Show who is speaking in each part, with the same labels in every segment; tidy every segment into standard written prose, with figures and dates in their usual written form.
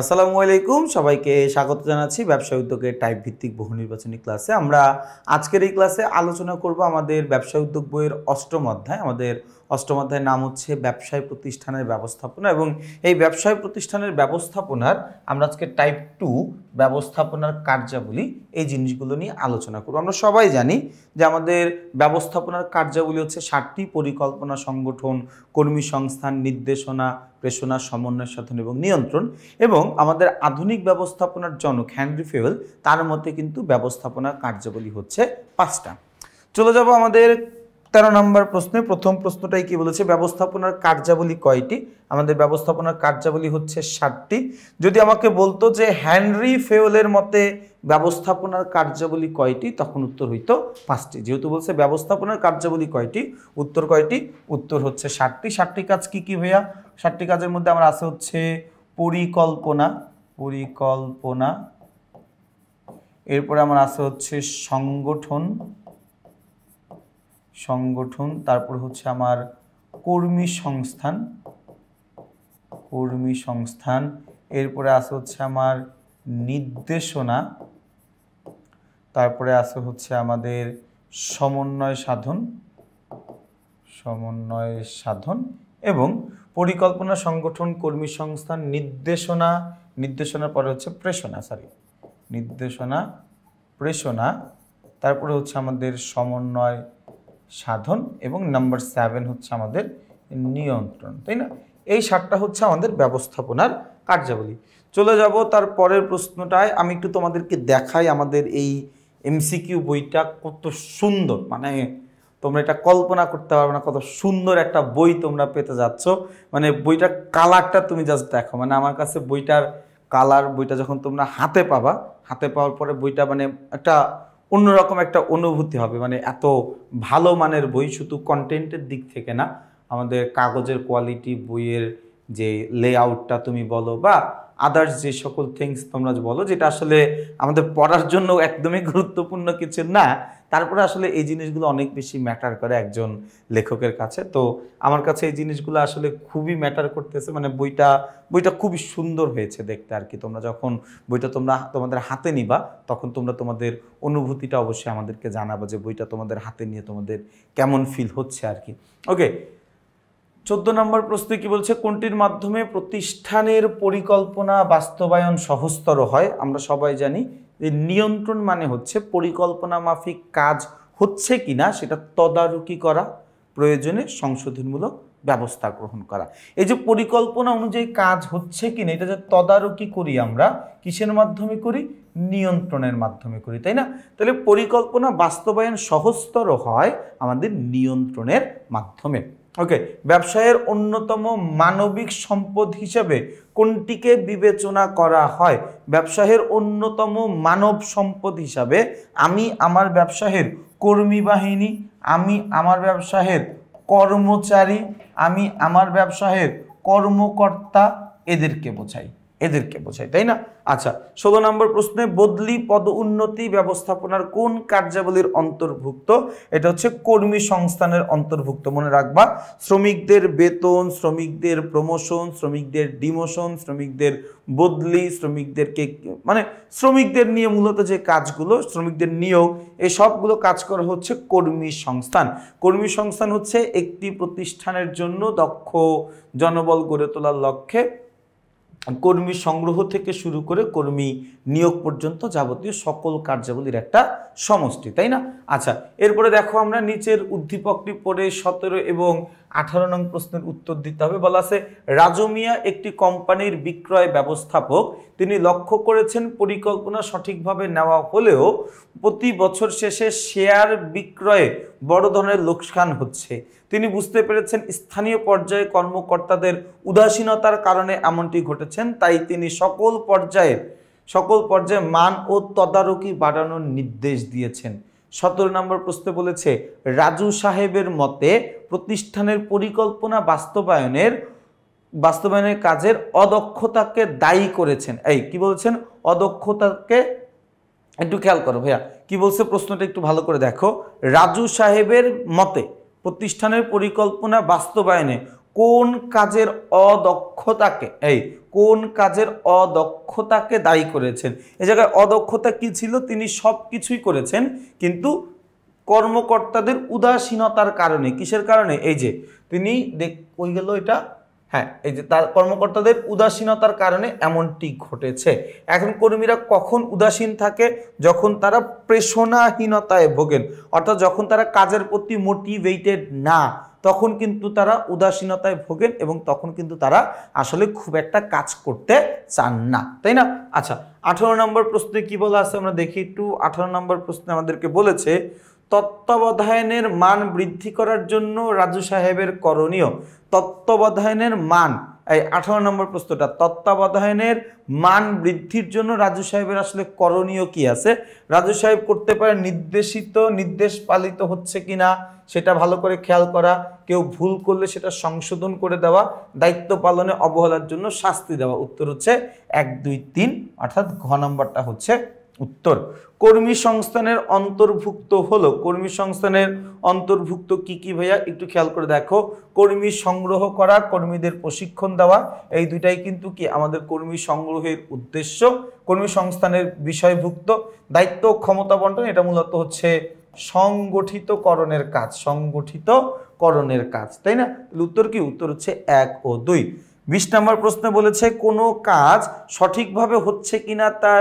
Speaker 1: আসসালামু আলাইকুম, সবাইকে স্বাগত জানাচ্ছি ব্যবসায় উদ্যোগের টাইপ ভিত্তিক বহু নির্বাচনী ক্লাসে। আমরা আজকের এই ক্লাসে আলোচনা করব আমাদের ব্যবসায় উদ্যোগ বইয়ের অষ্টম অধ্যায়। আমাদের অষ্টম অধ্যায়ের নাম হচ্ছে ব্যবসায় প্রতিষ্ঠানের ব্যবস্থাপনা, এবং এই ব্যবসায় প্রতিষ্ঠানের ব্যবস্থাপনার আমরা আজকে টাইপ 2 ব্যবস্থাপনার কার্যাবলী এই জিনিসগুলো নিয়ে আলোচনা করব। আমরা সবাই জানি যে আমাদের ব্যবস্থাপনার কার্যাবলী হচ্ছে 7টি: পরিকল্পনা, সংগঠন, কর্মী সংস্থান, নির্দেশনা, প্রেষণা, সমন্বয়, সাধন এবং নিয়ন্ত্রণ। এবং আমাদের আধুনিক ব্যবস্থাপনার জনক হেনরি ফেওয়েল, তার মতে কিন্তু ব্যবস্থাপনার কার্যাবলী হচ্ছে 5টা। চলে যাব আমাদের 13 নম্বর প্রশ্নে। প্রথম প্রশ্নটাই কি বলেছে, ব্যবস্থাপনার কার্যাবলী কয়টি? আমাদের ব্যবস্থাপনার কার্যাবলী হচ্ছে 7টি। যদি আমাকে বলতো যে হেনরি ফেওয়েলের মতে ব্যবস্থাপনার কার্যাবলী কয়টি, তখন উত্তর হইতো 5টি। যেহেতু বলছে ব্যবস্থাপনার কার্যাবলী কয়টি, উত্তর কয়টি? উত্তর হচ্ছে 7টি। 7টি কাজ কি কি ভাইয়া? 7টি কাজের মধ্যে আমরা আছে হচ্ছে পরিকল্পনা, এরপরে আমার আছে হচ্ছে সংগঠন, তারপর হচ্ছে আমার কর্মী সংস্থান, এরপরে আছে হচ্ছে আমার নির্দেশনা, তারপরে আছে হচ্ছে আমাদের সমন্বয় সাধন, এবং পরিকল্পনা, সংগঠন, কর্মী সংস্থান, নির্দেশনার পরে হচ্ছে প্রেষণা, তারপরে হচ্ছে আমাদের সমন্বয় সাধন, এবং নাম্বার 7 হচ্ছে আমাদের নিয়ন্ত্রণ, তাই না? এই 7টা হচ্ছে আমাদের ব্যবস্থাপনার কার্যাবলী। চলে যাব তার পরের প্রশ্নটায়। আমি একটু তোমাদেরকে দেখাই আমাদের এই এমসিকিউ বইটা কত সুন্দর, মানে তোমরা এটা কল্পনা করতে পারবে না কত সুন্দর একটা বই তোমরা পেতে যাচ্ছ। মানে বইটার কালারটা তুমি জাস্ট দেখো, মানে আমার কাছে বইটার কালার, বইটা যখন তোমরা হাতে পাওয়ার পরে বইটা মানে একটা অন্যরকম একটা অনুভূতি হবে। মানে এত ভালো মানের বই, শুধু কন্টেন্টের দিক থেকে না, আমাদের কাগজের কোয়ালিটি, বইয়ের যে লেআউটটা তুমি বলো, বা আদার্স যে সকল থিংস তোমরা বলো, যেটা আসলে আমাদের পড়ার জন্য একদমই গুরুত্বপূর্ণ কিছু না, তারপরে আসলে এই জিনিসগুলো অনেক বেশি ম্যাটার করে একজন লেখকের কাছে। তো আমার কাছে এই জিনিসগুলো আসলে খুবই ম্যাটার করতেছে। মানে বইটা খুবই সুন্দর হয়েছে দেখতে আর কি। তোমরা যখন বইটা তোমাদের হাতে নিবা, তখন তোমরা তোমাদের অনুভূতিটা অবশ্যই আমাদেরকে জানাবা যে বইটা তোমাদের হাতে নিয়ে তোমাদের কেমন ফিল হচ্ছে আর কি। ওকে, 14 নম্বর প্রশ্ন কি বলছে, কোনটির মাধ্যমে প্রতিষ্ঠানের পরিকল্পনা বাস্তবায়ন সহজতর হয়? আমরা সবাই জানি যে নিয়ন্ত্রণ মানে হচ্ছে পরিকল্পনা মাফিক কাজ হচ্ছে কিনা সেটা তদারকি করা, প্রয়োজনে সংশোধনমূলক ব্যবস্থা গ্রহণ করা। এই যে পরিকল্পনা অনুযায়ী কাজ হচ্ছে কিনা, এটা যে তদারকি করি আমরা, কিসের মাধ্যমে করি? নিয়ন্ত্রণের মাধ্যমে করি, তাই না? তাহলে পরিকল্পনা বাস্তবায়ন সহজতর হয় আমাদের নিয়ন্ত্রণের মাধ্যমে। ওকে, ব্যবসায়ের অন্যতম মানবিক সম্পদ হিসেবে কোনটিকে বিবেচনা করা হয়? ব্যবসায়ের অন্যতম মানব সম্পদ হিসাবে আমি আমার ব্যবসায়ের কর্মী বাহিনী, আমি আমার ব্যবসায়ের কর্মচারী, আমি আমার ব্যবসায়ের কর্মকর্তা, এদেরকে বোঝাই, তাই না? আচ্ছা, 16 নম্বর প্রশ্নে, বদলি পদোন্নতি ব্যবস্থাপনার কোন কার্যাবলীর অন্তর্ভুক্ত? এটা হচ্ছে কর্মী সংস্থানের অন্তর্ভুক্ত। মনে রাখবা, শ্রমিকদের বেতন, শ্রমিকদের প্রমোশন, শ্রমিকদের ডিমোশন, শ্রমিকদের বদলি, শ্রমিকদের নিয়ে মূলত যে কাজগুলো, শ্রমিকদের নিয়োগ, এই সবগুলো কাজ করা হচ্ছে কর্মী সংস্থান। কর্মী সংস্থান হচ্ছে একটি প্রতিষ্ঠানের জন্য দক্ষ জনবল গড়ে তোলার লক্ষ্যে কর্মী সংগ্রহ থেকে শুরু করে কর্মী নিয়োগ পর্যন্ত যাবতীয় সকল কার্যাবলীর একটা সমষ্টি, তাই না? আচ্ছা, এরপরে দেখো আমরা নিচের উদ্দীপকটি পড়ে 17 এবং 18 নং প্রশ্নের উত্তর দিতে হবে। বলা আছে, রাজু মিয়া একটি কোম্পানির বিক্রয় ব্যবস্থাপক। তিনি লক্ষ্য করেছেন পরিকল্পনা সঠিকভাবে নেওয়া হলেও প্রতি বছর শেষে শেয়ার বিক্রয়ে বড় ধরনের লোকসান হচ্ছে। তিনি বুঝতে পেরেছেন স্থানীয় পর্যায়ে কর্মকর্তাদের উদাসীনতার কারণে এমনটি ঘটেছেন। তাই তিনি সকল পর্যায়ে মান ও তদারকি বাড়ানোর নির্দেশ দিয়েছেন। 17 নম্বর প্রশ্নে বলেছে, রাজু সাহেবের মতে প্রতিষ্ঠানের পরিকল্পনা বাস্তবায়নের কাজের অদক্ষতাকে দায়ী করেছেন। এই কি বলছেন? অদক্ষতাকে, একটু খেয়াল করো ভাইয়া, কি বলছে প্রশ্নটা একটু ভালো করে দেখো। রাজু সাহেবের মতে প্রতিষ্ঠানের পরিকল্পনা বাস্তবায়নে কোন কাজের অদক্ষতাকে দায়ী করেছেন। এই জায়গায় অদক্ষতা কি ছিল, তিনি সব কিছুই করেছেন কিন্তু কর্মকর্তাদের উদাসীনতার কারণে। কিসের কারণে? এই যে তিনি কই গেল এটা, হ্যাঁ, এই যে তার কর্মকর্তাদের উদাসীনতার কারণে এমনটি ঘটেছে। এখন কর্মীরা কখন উদাসীন থাকে? যখন তারা প্রেষণাহীনতায় ভোগেন, অর্থাৎ যখন তারা কাজের প্রতি মোটিভেটেড না, তখন কিন্তু তারা উদাসীনতায় ভোগেন এবং তখন কিন্তু তারা আসলে খুব একটা কাজ করতে চান না, তাই না? আচ্ছা, 18 নম্বর প্রশ্নে কি বলা আছে আমরা দেখি একটু। 18 নম্বর প্রশ্নে আমাদেরকে বলেছে তত্ত্বাবধানের মান বৃদ্ধি করার জন্য রাজু সাহেবের করণীয়। তত্ত্বাবধানের মান, এই 18 নম্বর প্রশ্নটা, তত্ত্বাবধানের মান বৃদ্ধির জন্য রাজু সাহেবের আসলে করণীয় কি আছে? রাজু সাহেব করতে পারে নির্দেশ পালিত হচ্ছে কিনা সেটা ভালো করে খেয়াল করা, কেউ ভুল করলে সেটা সংশোধন করে দেওয়া, দায়িত্ব পালনে অবহেলার জন্য শাস্তি দেওয়া। উত্তর হচ্ছে 1, 2, 3, অর্থাৎ ঘ নম্বরটা হচ্ছে উত্তর। কর্মী সংস্থানের অন্তর্ভুক্ত হলো, কর্মী সংস্থানের অন্তর্ভুক্ত কি কি ভাইয়া একটু খেয়াল করে দেখো। কর্মী সংগ্রহ করা, কর্মীদের প্রশিক্ষণ দেওয়া, এই দুইটাই কিন্তু কি আমাদের কর্মী সংগ্রহের উদ্দেশ্য। কর্মী সংস্থানের বিষয়ভুক্ত। দায়িত্ব ক্ষমতা বন্টন, এটা মূলত হচ্ছে সংগঠিতকরণের কাজ, তাই না? উত্তর কি? উত্তর হচ্ছে 1 ও 2। 20 নম্বর প্রশ্নে বলেছে কোনো কাজ সঠিকভাবে হচ্ছে কিনা তা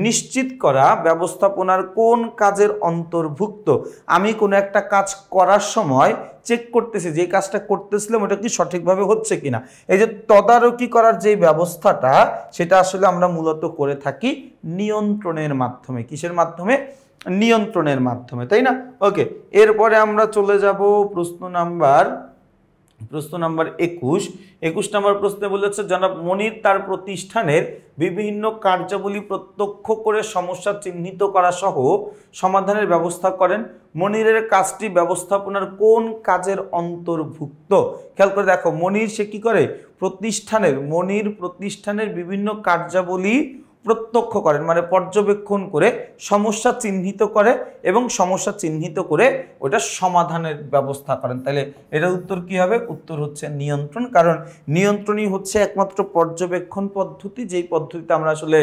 Speaker 1: নিশ্চিত করা ব্যবস্থাপনার কোন কাজের অন্তর্ভুক্ত। আমি কোনো একটা কাজ করার সময় চেক করতেছি যে কাজটা করতেছিলাম ওটা কি সঠিকভাবে হচ্ছে কিনা। এই যে তদারকি করার যে ব্যবস্থাটা, সেটা আসলে আমরা মূলত করে থাকি নিয়ন্ত্রণের মাধ্যমে। কিসের মাধ্যমে? নিয়ন্ত্রণের মাধ্যমে, তাই না? ওকে, এরপরে আমরা চলে যাব প্রশ্ন নাম্বার 21 নম্বর প্রশ্নে বলেছে জনাব মনির তার প্রতিষ্ঠানের বিভিন্ন কার্যাবলী প্রত্যক্ষ করে সমস্যা চিহ্নিত করা সহ সমাধানের ব্যবস্থা করেন। মনিরের কাজটি ব্যবস্থাপনার কোন কাজের অন্তর্ভুক্ত? খেয়াল করে দেখো, মনির সে কি করে? প্রতিষ্ঠানের বিভিন্ন কার্যাবলী প্রত্যক্ষ করেন, মানে পর্যবেক্ষণ করে সমস্যা চিহ্নিত করে এবং সমস্যা চিহ্নিত করে ওটা সমাধানের ব্যবস্থা করেন। তাহলে এটার উত্তর কি হবে? উত্তর হচ্ছে নিয়ন্ত্রণ, কারণ নিয়ন্ত্রণই হচ্ছে একমাত্র পর্যবেক্ষণ পদ্ধতি, যেই পদ্ধতিতে আমরা আসলে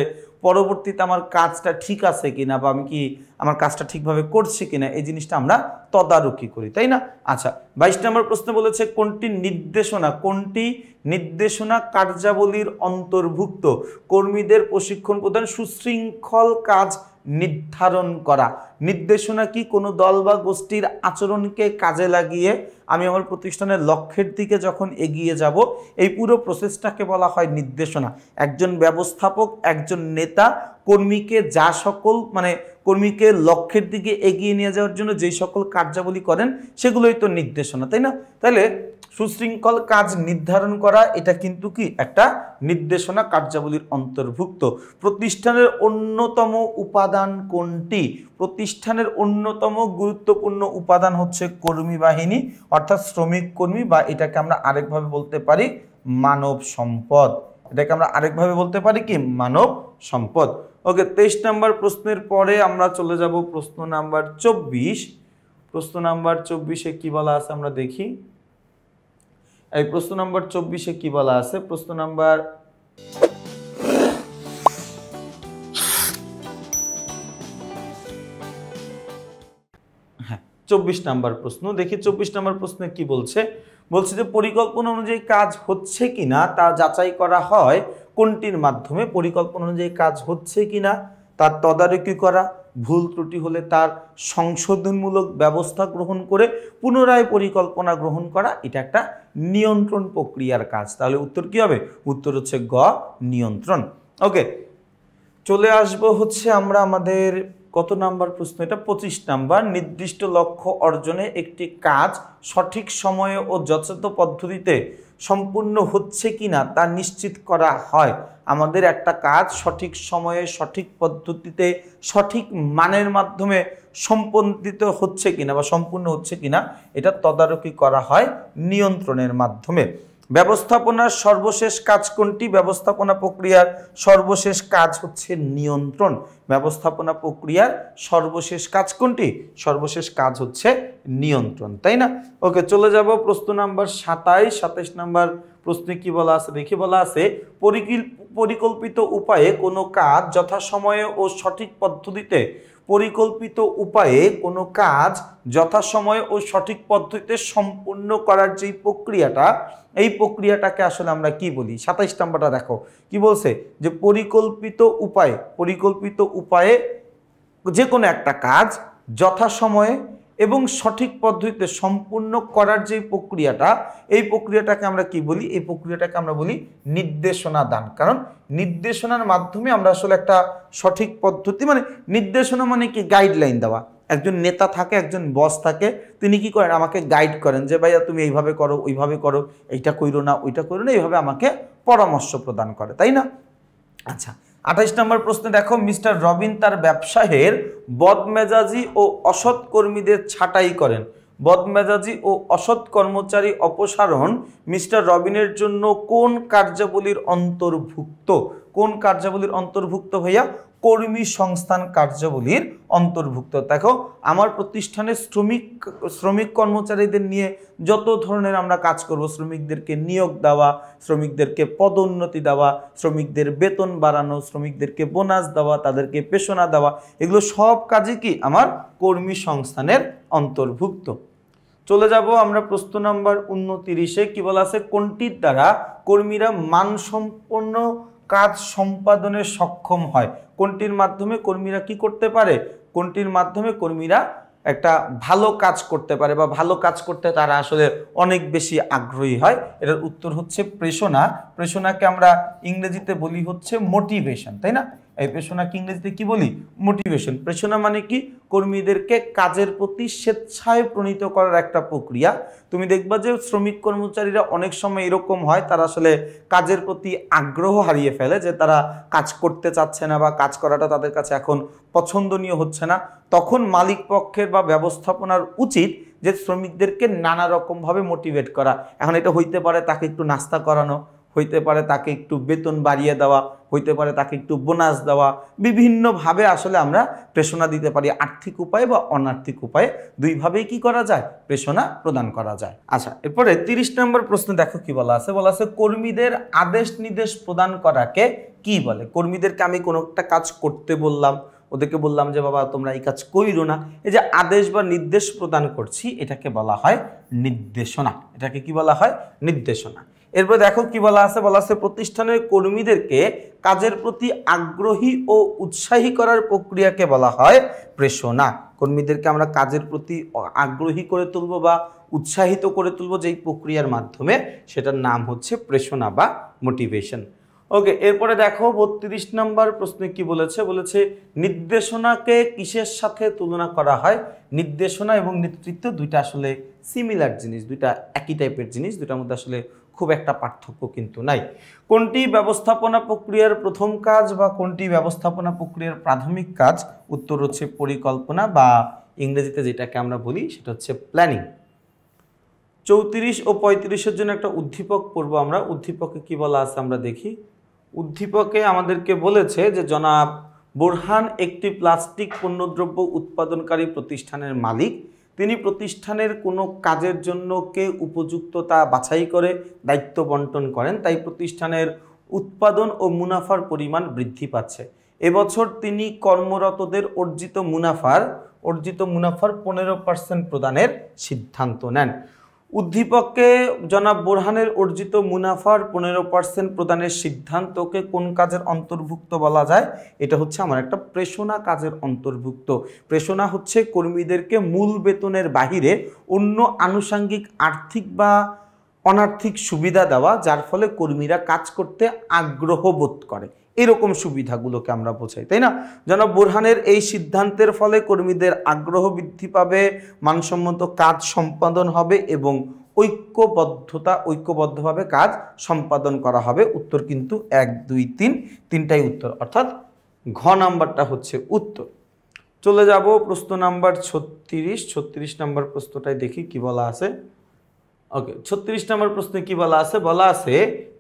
Speaker 1: পরবর্তীতে আমার কাজটা ঠিক আছে কিনা বা আমি কি আমার কাজটা ঠিকভাবে করছি কিনা এই জিনিসটা আমরা তদারকি করি, তাই না? আচ্ছা, 22 নম্বর প্রশ্নে বলেছে কোনটি নির্দেশনা কার্যাবলীর অন্তর্ভুক্ত? কর্মীদের প্রশিক্ষণ প্রদান, সুশৃঙ্খল কাজ নির্ধারণ করা। নির্দেশনা কি? কোনো দল বা গোষ্ঠীর আচরণকে কাজে লাগিয়ে আমি আমার প্রতিষ্ঠানের লক্ষ্যের দিকে যখন এগিয়ে যাব, এই পুরো প্রসেসটাকে বলা হয় নির্দেশনা। একজন ব্যবস্থাপক, একজন নেতা কর্মীকে লক্ষ্যের দিকে এগিয়ে নিয়ে যাওয়ার জন্য যেই সকল কার্যাবলী করেন সেগুলোই তো নির্দেশনা, তাই না? তাহলে সুশৃঙ্খল কাজ নির্ধারণ করা এটা কিন্তু কি একটা নির্দেশনা কার্যাবলীর অন্তর্ভুক্ত। প্রতিষ্ঠানের অন্যতম উপাদান কোনটি? প্রতিষ্ঠানের অন্যতম গুরুত্বপূর্ণ উপাদান হচ্ছে কর্মী বাহিনী, অর্থাৎ শ্রমিক কর্মী, বা এটাকে আমরা আরেকভাবে বলতে পারি মানব সম্পদ। ওকে, 23 নম্বর প্রশ্নের পরে আমরা চলে যাব প্রশ্ন নাম্বার 24। প্রশ্ন নাম্বার 24-এ কি বলা আছে আমরা দেখি। এই প্রশ্ন নাম্বার 24-এ কি বলা আছে? প্রশ্ন নাম্বার 24 নম্বর প্রশ্ন দেখি। 24 নম্বর প্রশ্নে কি বলছে? বলছে যে পরিকল্পনা অনুযায়ী কাজ হচ্ছে কিনা তা যাচাই করা হয় কোনটির মাধ্যমে? পরিকল্পনা অনুযায়ী কাজ হচ্ছে কিনা তার তদারকি করা, ভুল ত্রুটি হলে তার সংশোধনমূলক ব্যবস্থা গ্রহণ করে পুনরায় পরিকল্পনা গ্রহণ করা, এটা একটা নিয়ন্ত্রণ প্রক্রিয়ার কাজ। তাহলে উত্তর কি হবে? উত্তর হচ্ছে গ, নিয়ন্ত্রণ। ওকে, চলে আসবো হচ্ছে আমরা আমাদের কত নাম্বার প্রশ্ন? এটা 25 নাম্বার। নির্দিষ্ট লক্ষ্য অর্জনে একটি কাজ সঠিক সময়ে ও যথাযথ পদ্ধতিতে সম্পূর্ণ হচ্ছে কিনা তা নিশ্চিত করা হয়। আমাদের একটা কাজ সঠিক সময়ে, সঠিক পদ্ধতিতে, সঠিক মানের মাধ্যমে সম্পন্নিত হচ্ছে কিনা বা সম্পূর্ণ হচ্ছে কিনা এটা তদারকি করা হয় নিয়ন্ত্রণের মাধ্যমে। ব্যবস্থাপনার সর্বশেষ কাজ কোনটি? ব্যবস্থাপনা প্রক্রিয়ার সর্বশেষ কাজ হচ্ছে নিয়ন্ত্রণ। ব্যবস্থাপনা প্রক্রিয়ার সর্বশেষ কাজ কোনটি? সর্বশেষ কাজ হচ্ছে নিয়ন্ত্রণ, তাই না? ওকে, চলে যাব প্রশ্ন নাম্বার 27। 27 নাম্বার প্রশ্নে কি বলা আছে দেখি। বলা আছে পরিকল্পিত উপায়ে কোনো কাজ যথাসময়ে ও সঠিক পদ্ধতিতে পরিকল্পিত উপায়ে কোনো কাজ যথাসময়ে ও সঠিক পদ্ধতিতে সম্পূর্ণ করার যে প্রক্রিয়াটা, এই প্রক্রিয়াটাকে আসলে আমরা কি বলি? 27 নম্বরটা দেখো কি বলছে, যে পরিকল্পিত উপায়ে যে কোনো একটা কাজ যথাসময়ে এবং সঠিক পদ্ধতিতে সম্পূর্ণ করার যে প্রক্রিয়াটা, এই প্রক্রিয়াটাকে আমরা কি বলি? এই প্রক্রিয়াটাকে আমরা বলি নির্দেশনা দান। কারণ নির্দেশনার মাধ্যমে আমরা আসলে একটা সঠিক পদ্ধতি, মানে নির্দেশনা মানে কি? গাইডলাইন দেওয়া। একজন নেতা থাকে, একজন বস থাকে, তিনি কি করেন? আমাকে গাইড করেন যে ভাইয়া তুমি এইভাবে করো, ওইভাবে করো, এইটা কইরো না, ওইটা কইরো না, এইভাবে আমাকে পরামর্শ প্রদান করে, তাই না? আচ্ছা, 28 নম্বর প্রশ্নে দেখো, মিস্টার রবিন তার ব্যবসায়ের বদমেজাজি ও অসৎ কর্মীদের ছাঁটাই করেন। বদমেজাজি ও অসৎ কর্মচারী অপসারণ মিস্টার রবিনের জন্য কোন কার্যাবলীর অন্তর্ভুক্ত? কোন কার্যাবলীর অন্তর্ভুক্ত ভাইয়া? কর্মী সংস্থান কার্যাবলীর অন্তর্ভুক্ত। দেখো, আমার প্রতিষ্ঠানে শ্রমিক কর্মচারীদের নিয়ে যত ধরনের আমরা কাজ করব, শ্রমিকদেরকে নিয়োগ দেওয়া, শ্রমিকদেরকে পদোন্নতি দেওয়া, শ্রমিকদের বেতন বাড়ানো, শ্রমিকদেরকে বোনাস দেওয়া, তাদেরকে পেশনা দেওয়া, এগুলো সব কাজই কি আমার কর্মী সংস্থানের অন্তর্ভুক্ত। চলে যাব আমরা প্রশ্ন নাম্বার 29-এ। কি বলা আছে? কোনটির দ্বারা কর্মীরা মানসম্পন্ন কাজ সম্পাদনে সক্ষম হয়? কোনটির মাধ্যমে কর্মীরা কি করতে পারে? কোনটির মাধ্যমে কর্মীরা একটা ভালো কাজ করতে পারে বা ভালো কাজ করতে তারা আসলে অনেক বেশি আগ্রহী হয়? এটার উত্তর হচ্ছে প্রেরণা। প্রেরণাকে আমরা ইংরেজিতে বলি হচ্ছে মোটিভেশন, তাই না? এই প্রেরণাকে ইংরেজিতে কি বলি? মোটিভেশন। প্রেরণা মানে কি? কর্মীদেরকে কাজের প্রতি স্বেচ্ছায় প্রণীত করার একটা প্রক্রিয়া। তুমি দেখবা যে শ্রমিক কর্মচারীরা অনেক সময় এরকম হয়, তারা আসলে কাজের প্রতি আগ্রহ হারিয়ে ফেলে, যে তারা কাজ করতে চাচ্ছে না বা কাজ করাটা তাদের কাছে এখন পছন্দনীয় হচ্ছে না। তখন মালিক পক্ষের বা ব্যবস্থাপনার উচিত যে শ্রমিকদেরকে নানা রকমভাবে মোটিভেট করা। এখন এটা হইতে পারে তাকে একটু নাস্তা করানো, হইতে পারে তাকে একটু বেতন বাড়িয়ে দেওয়া, হইতে পারে তাকে একটু বোনাস দেওয়া। বিভিন্নভাবে আসলে আমরা প্রেরণা দিতে পারি, আর্থিক উপায়ে বা অনার্থিক উপায়ে, দুইভাবেই কি করা যায়? প্রেরণা প্রদান করা যায়। আচ্ছা, এরপরে 30 নম্বর প্রশ্নে দেখো কি বলা আছে। বলা আছে কর্মীদের আদেশ নির্দেশ প্রদান করাকে কি বলে? কর্মীদেরকে আমি কোনো একটা কাজ করতে বললাম, ওদেরকে বললাম যে বাবা তোমরা এই কাজ কইরো না, এই যে আদেশ বা নির্দেশ প্রদান করছি, এটাকে বলা হয় নির্দেশনা। এটাকে কি বলা হয়? নির্দেশনা। এরপর দেখো কি বলা আছে। বলা আছে প্রতিষ্ঠানের কর্মীদেরকে কাজের প্রতি আগ্রহী ও উৎসাহী করার প্রক্রিয়াকে বলা হয় প্রেরণা। কর্মীদেরকে আমরা কাজের প্রতি আগ্রহী করে তুলব বা উৎসাহিত করে তুলব যেই প্রক্রিয়ার মাধ্যমে, সেটার নাম হচ্ছে প্রেরণা বা মোটিভেশন। ওকে, এরপরে দেখো 32 নম্বর প্রশ্নে কি বলেছে। বলেছে নির্দেশনাকে কিসের সাথে তুলনা করা হয়? নির্দেশনা এবং নেতৃত্ব দুইটা আসলে সিমিলার জিনিস, দুইটা একই টাইপের জিনিস, দুইটার মধ্যে আসলে খুব একটা পার্থক্য কিন্তু নাই। কোনটি ব্যবস্থাপনা প্রক্রিয়ার প্রথম কাজ বা কোনটি ব্যবস্থাপনা প্রক্রিয়ার প্রাথমিক কাজ? উত্তর হচ্ছে পরিকল্পনা, বা ইংরেজিতে যেটাকে আমরা বলি সেটা হচ্ছে প্ল্যানিং। 34 ও 35-এর জন্য একটা উদ্দীপক পড়বো আমরা। উদ্দীপকে কি বলা আছে আমরা দেখি। উদ্দীপকে আমাদেরকে বলেছে যে জনাব বোরহান একটি প্লাস্টিক পণ্যদ্রব্য উৎপাদনকারী প্রতিষ্ঠানের মালিক। তিনি প্রতিষ্ঠানের কোনো কাজের জন্য কে উপযুক্ত তা বাছাই করে দায়িত্ব বন্টন করেন, তাই প্রতিষ্ঠানের উৎপাদন ও মুনাফার পরিমাণ বৃদ্ধি পাচ্ছে। এবছর তিনি কর্মরতদের অর্জিত মুনাফার 15% প্রদানের সিদ্ধান্ত নেন। উদ্দীপকে জনাব বোরহানের অর্জিত মুনাফার 15% প্রদানের সিদ্ধান্তকে কোন কাজের অন্তর্ভুক্ত বলা যায়? এটা হচ্ছে আমার একটা প্রেরণা কাজের অন্তর্ভুক্ত। প্রেরণা হচ্ছে কর্মীদেরকে মূল বেতনের বাহিরে অন্য আনুষঙ্গিক আর্থিক বা অনার্থিক সুবিধা দেওয়া, যার ফলে কর্মীরা কাজ করতে আগ্রহ বোধ করে, এরকম সুবিধাগুলোকে আমরা বোঝাই, তাই না? জনাব বোরহানের এই সিদ্ধান্তের ফলে কর্মীদের আগ্রহ বৃদ্ধি পাবে, মানসম্মত কাজ সম্পাদন হবে এবং ঐক্যবদ্ধভাবে কাজ সম্পাদন করা হবে। উত্তর কিন্তু 1, 2, 3 তিনটাই উত্তর, অর্থাৎ ঘ নাম্বারটা হচ্ছে উত্তর। চলে যাব প্রশ্ন নাম্বার 36 নম্বর প্রশ্নটাই দেখি কি বলা আছে। ওকে, 36 নম্বর প্রশ্নে কি বলা আছে? বলা আছে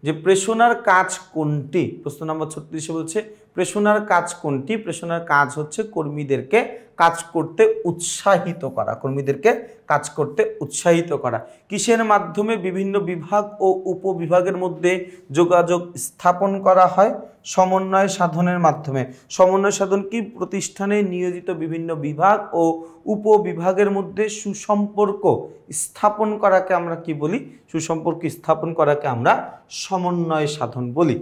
Speaker 1: যে প্রেষণার কাজ কোনটি? প্রশ্ন নম্বর 36 বলছে প্রেষণার কাজ কোনটি? প্রেষণার কাজ হচ্ছে কর্মীদেরকে কাজ করতে উৎসাহিত করা, কর্মীদেরকে কাজ করতে উৎসাহিত করা। কিসের মাধ্যমে? বিভিন্ন বিভাগ ও উপবিভাগের মধ্যে যোগাযোগ স্থাপন করা হয়, সমন্বয় সাধনের মাধ্যমে। সমন্বয় সাধন কি? প্রতিষ্ঠানে নিয়োজিত বিভিন্ন বিভাগ ও উপবিভাগের মধ্যে সুসম্পর্ক স্থাপন করাকে আমরা কি বলি? সুসম্পর্ক স্থাপন করাকে আমরা সমন্বয় সাধন বলি।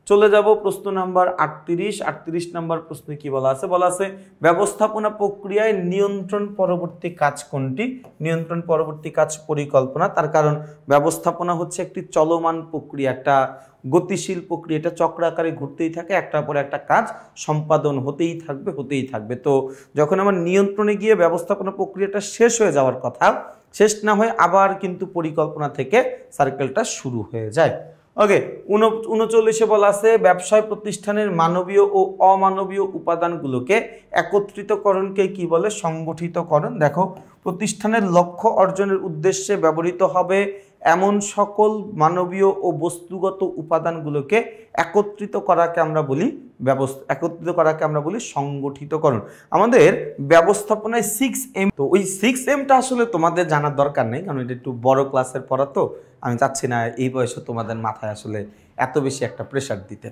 Speaker 1: চলে যাব প্রশ্ন নাম্বার 38 নাম্বার প্রশ্নে কি বলা আছে? বলা আছে ব্যবস্থাপনা প্রক্রিয়ায় নিয়ন্ত্রণ পরবর্তী কাজ কোনটি? নিয়ন্ত্রণ পরবর্তী কাজ পরিকল্পনা। তার কারণ ব্যবস্থাপনা হচ্ছে একটি চলমান প্রক্রিয়া, একটা গতিশীল প্রক্রিয়া, এটা চক্রাকারে ঘুরতেই থাকে, একটার পর একটা কাজ সম্পাদন হতেই থাকবে। তো যখন আমার নিয়ন্ত্রণে গিয়ে ব্যবস্থাপনা প্রক্রিয়াটা শেষ হয়ে যাওয়ার কথা, শেষ না হয়ে আবার কিন্তু পরিকল্পনা থেকে সার্কেলটা শুরু হয়ে যায়। ওকে, 39 বলা আছে ব্যবসায় প্রতিষ্ঠানের মানবীয় ও অমানবীয় উপাদানগুলোকে একত্রিতকরণকে কি বলে? সংগঠিতকরণ। দেখো, প্রতিষ্ঠানের লক্ষ্য অর্জনের উদ্দেশ্যে ব্যবহৃত হবে এমন সকল মানবীয় ও বস্তুগত উপাদানগুলোকে একত্রিত করাকে আমরা বলি সংগঠিতকরণ। আমাদের ব্যবস্থাপনায় 6M, তো ওই 6Mটা আসলে তোমাদের জানার দরকার নেই, কারণ এটা একটু বড় ক্লাসের পড়া, তো আমি চাচ্ছি না এই বয়সে তোমাদের মাথায় আসলে এত বেশি একটা প্রেশার দিতে।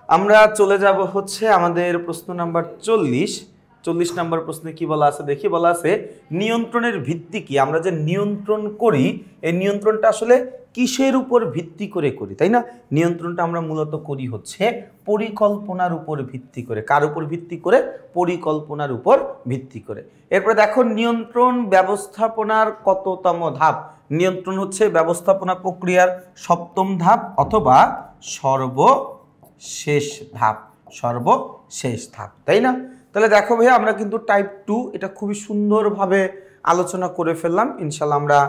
Speaker 1: আমরা চলে যাব হচ্ছে আমাদের প্রশ্ন নাম্বার 40 নাম্বার প্রশ্নে কি বলা আছে দেখি। বলা আছে নিয়ন্ত্রণের ভিত্তি কি? আমরা যে নিয়ন্ত্রণ করি, এই নিয়ন্ত্রণটা আসলে কিসের উপর ভিত্তি করে করি, তাই না? নিয়ন্ত্রণটা আমরা মূলত করি হচ্ছে পরিকল্পনার উপর ভিত্তি করে। কার উপর ভিত্তি করে? পরিকল্পনার উপর ভিত্তি করে। এরপরে দেখো, নিয়ন্ত্রণ ব্যবস্থাপনার কততম ধাপ? নিয়ন্ত্রণ হচ্ছে ব্যবস্থাপনা প্রক্রিয়ার 7ম ধাপ অথবা সর্বশেষ ধাপ, তাই না? তাহলে দেখো ভাইয়া, আমরা কিন্তু টাইপ 2 এটা খুবই সুন্দরভাবে আলোচনা করে ফেললাম। ইনশাল্লাহ আমরা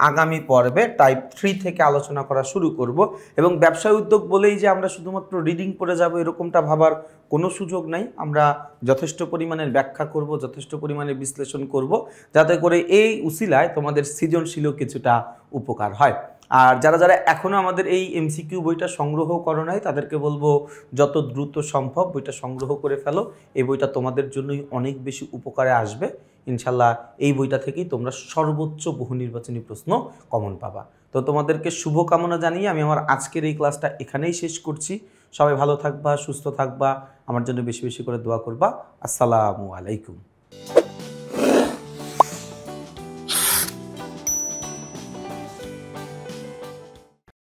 Speaker 1: আগামী পর্বে টাইপ 3 থেকে আলোচনা করা শুরু করব। এবং ব্যবসায় উদ্যোগ বলেই যে আমরা শুধুমাত্র রিডিং করে যাব এরকমটা ভাবার কোনো সুযোগ নাই। আমরা যথেষ্ট পরিমাণের ব্যাখ্যা করব, যথেষ্ট পরিমাণে বিশ্লেষণ করব, যাতে করে এই উসিলায় তোমাদের সৃজনশীলও কিছুটা উপকার হয়। আর যারা যারা এখনও আমাদের এই এমসিকিউ বইটা সংগ্রহ করো নাই, তাদেরকে বলবো যত দ্রুত সম্ভব বইটা সংগ্রহ করে ফেলো। এই বইটা তোমাদের জন্যই অনেক বেশি উপকারে আসবে। ইনশাল্লাহ এই বইটা থেকেই তোমরা সর্বোচ্চ বহু নির্বাচনী প্রশ্ন কমন পাবা। তো তোমাদেরকে শুভকামনা জানিয়ে আমি আমার আজকের এই ক্লাসটা এখানেই শেষ করছি। সবাই ভালো থাকবা, সুস্থ থাকবা, আমার জন্য বেশি বেশি করে দোয়া করবা। আসসালামু আলাইকুম।